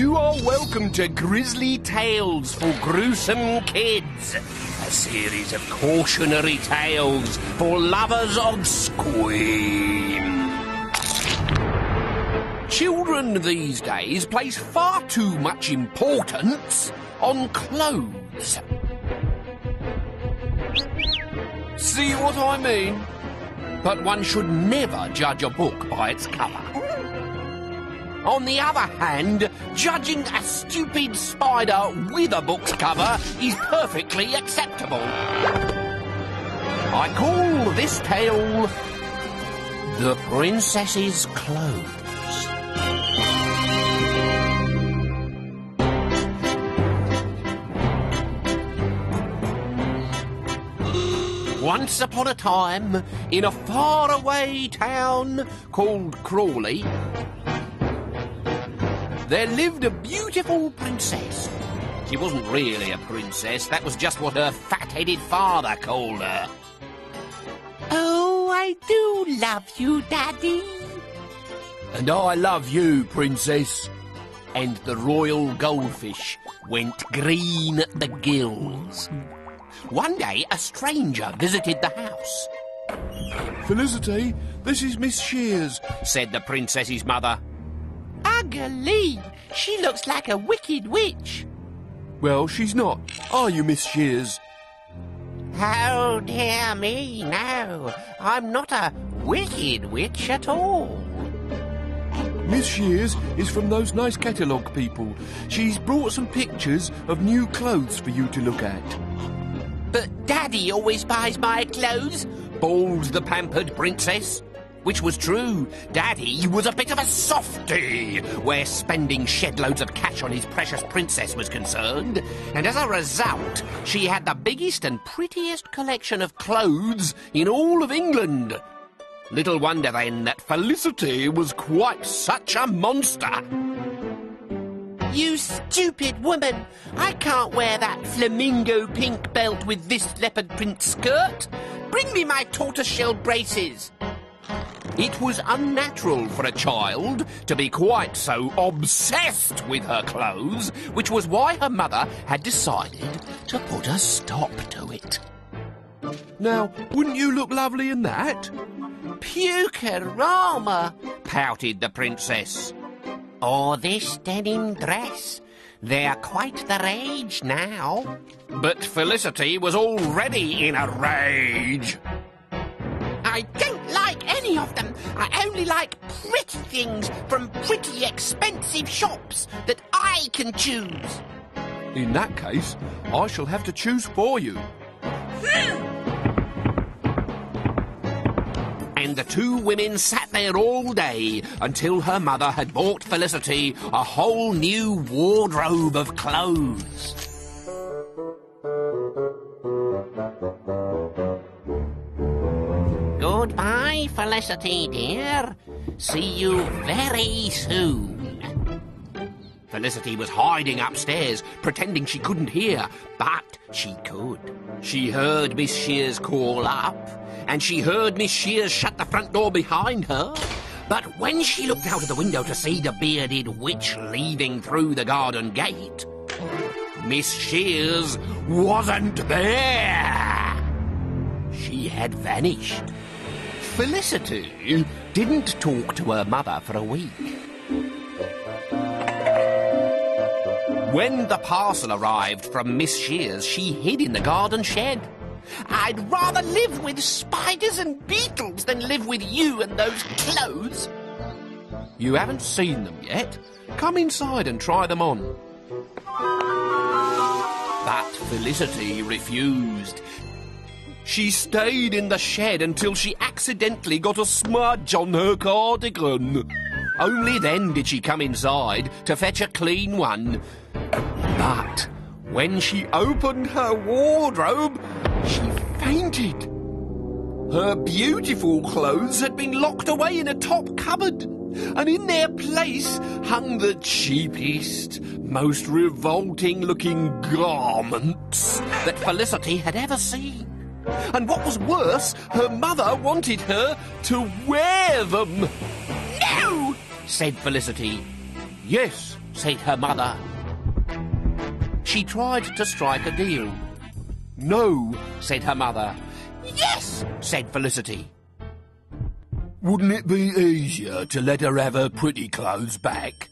You are welcome to Grizzly Tales for Gruesome Kids, a series of cautionary tales for lovers of scream. Children these days place far too much importance on clothes. See what I mean? But one should never judge a book by its cover. On the other hand, judging a stupid spider with a book's cover is perfectly acceptable. I call this tale The Princess's Clothes. Once upon a time, in a faraway town called Crawley, there lived a beautiful princess. She wasn't really a princess, that was just what her fat-headed father called her. Oh, I do love you, Daddy. And I love you, princess. And the royal goldfish went green at the gills. One day, a stranger visited the house. Felicity, this is Miss Shears, said the princess's mother. Ugly! She looks like a wicked witch. Well, she's not. Are you, Miss Shears? Oh, dear me, no. I'm not a wicked witch at all. Miss Shears is from those nice catalogue people. She's brought some pictures of new clothes for you to look at. But Daddy always buys my clothes, bawled the pampered princess. Which was true. Daddy was a bit of a softy where spending shed loads of cash on his precious princess was concerned, and as a result, she had the biggest and prettiest collection of clothes in all of England. Little wonder then that Felicity was quite such a monster. You stupid woman! I can't wear that flamingo pink belt with this leopard print skirt. Bring me my tortoiseshell braces. It was unnatural for a child to be quite so obsessed with her clothes, which was why her mother had decided to put a stop to it. Now, wouldn't you look lovely in that? Pukerama, pouted the princess. Or this denim dress. They're quite the rage now. But Felicity was already in a rage. I don't like any of them. I only like pretty things from pretty expensive shops that I can choose. In that case, I shall have to choose for you. And the two women sat there all day until her mother had bought Felicity a whole new wardrobe of clothes. Goodbye, Felicity, dear. See you very soon. Felicity was hiding upstairs, pretending she couldn't hear, but she could. She heard Miss Shears call up, and she heard Miss Shears shut the front door behind her. But when she looked out of the window to see the bearded witch leaving through the garden gate, Miss Shears wasn't there. She had vanished. Felicity didn't talk to her mother for a week. When the parcel arrived from Miss Shears, she hid in the garden shed. I'd rather live with spiders and beetles than live with you and those clothes. You haven't seen them yet. Come inside and try them on. But Felicity refused. She stayed in the shed until she accidentally got a smudge on her cardigan. Only then did she come inside to fetch a clean one. But when she opened her wardrobe, she fainted. Her beautiful clothes had been locked away in a top cupboard, and in their place hung the cheapest, most revolting-looking garments that Felicity had ever seen. And what was worse, her mother wanted her to wear them. No, said Felicity. Yes, said her mother. She tried to strike a deal. no. Said her mother. Yes, said Felicity. Wouldn't it be easier to let her have her pretty clothes back?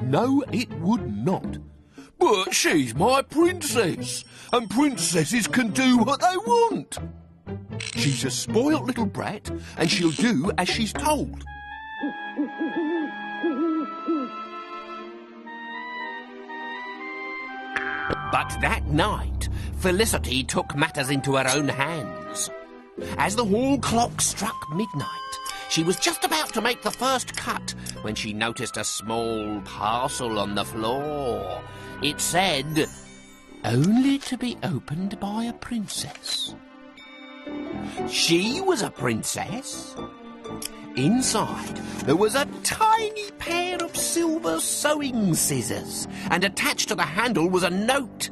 No, it would not. But she's my princess, and princesses can do what they want. She's a spoilt little brat, and she'll do as she's told. But that night, Felicity took matters into her own hands. As the hall clock struck midnight, she was just about to make the first cut when she noticed a small parcel on the floor. It said, "Only to be opened by a princess." She was a princess. Inside, there was a tiny pair of silver sewing scissors, and attached to the handle was a note.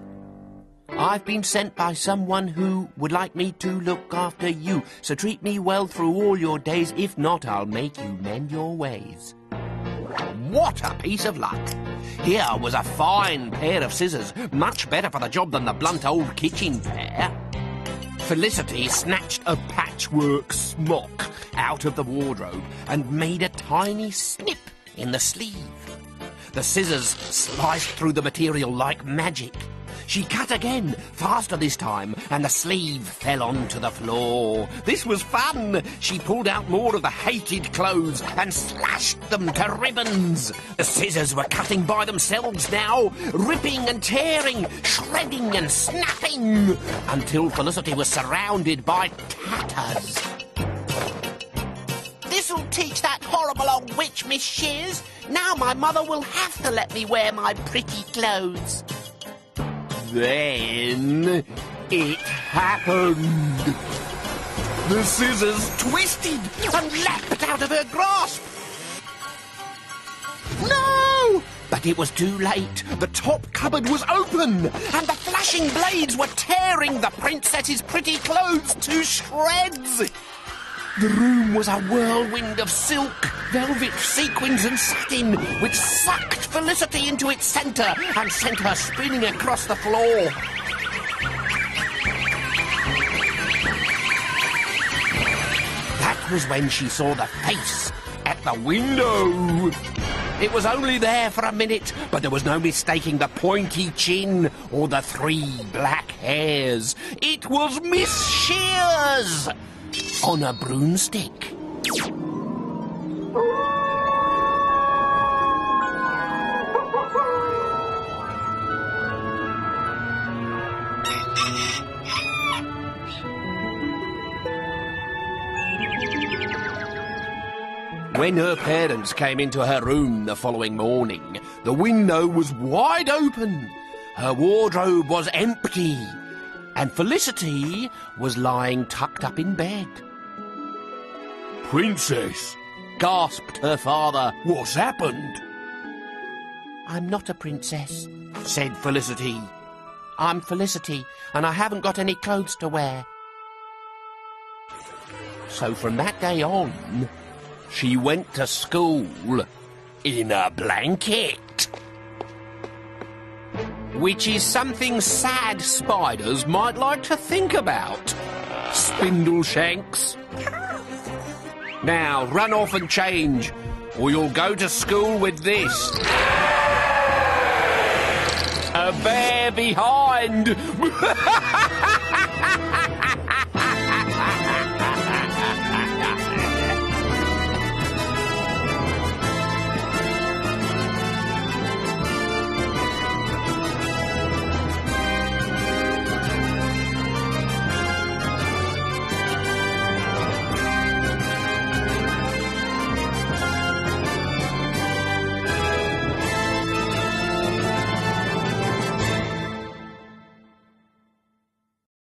"I've been sent by someone who would like me to look after you, so treat me well through all your days. If not, I'll make you mend your ways." What a piece of luck! Here was a fine pair of scissors, much better for the job than the blunt old kitchen pair. Felicity snatched a patchwork smock out of the wardrobe and made a tiny snip in the sleeve. The scissors sliced through the material like magic. She cut again, faster this time, and the sleeve fell onto the floor. This was fun. She pulled out more of the hated clothes and slashed them to ribbons. The scissors were cutting by themselves now, ripping and tearing, shredding and snapping, until Felicity was surrounded by tatters. "This'll teach that horrible old witch, Miss Shears. Now my mother will have to let me wear my pretty clothes." Then it happened. The scissors twisted and leapt out of her grasp. No! But it was too late. The top cupboard was open, and the flashing blades were tearing the princess's pretty clothes to shreds. The room was a whirlwind of silk, velvet, sequins and satin, which sucked Felicity into its centre and sent her spinning across the floor. That was when she saw the face at the window. It was only there for a minute, but there was no mistaking the pointy chin or the 3 black hairs. It was Miss Shears! On a broomstick. When her parents came into her room the following morning, the window was wide open. Her wardrobe was empty, and Felicity was lying tucked up in bed. Princess, Gasped her father. what's happened? "I'm not a princess," said Felicity. "I'm Felicity, and I haven't got any clothes to wear." So from that day on, she went to school in a blanket. Which is something sad spiders might like to think about. Spindleshanks. Now, run off and change, or you'll go to school with this. A bear behind!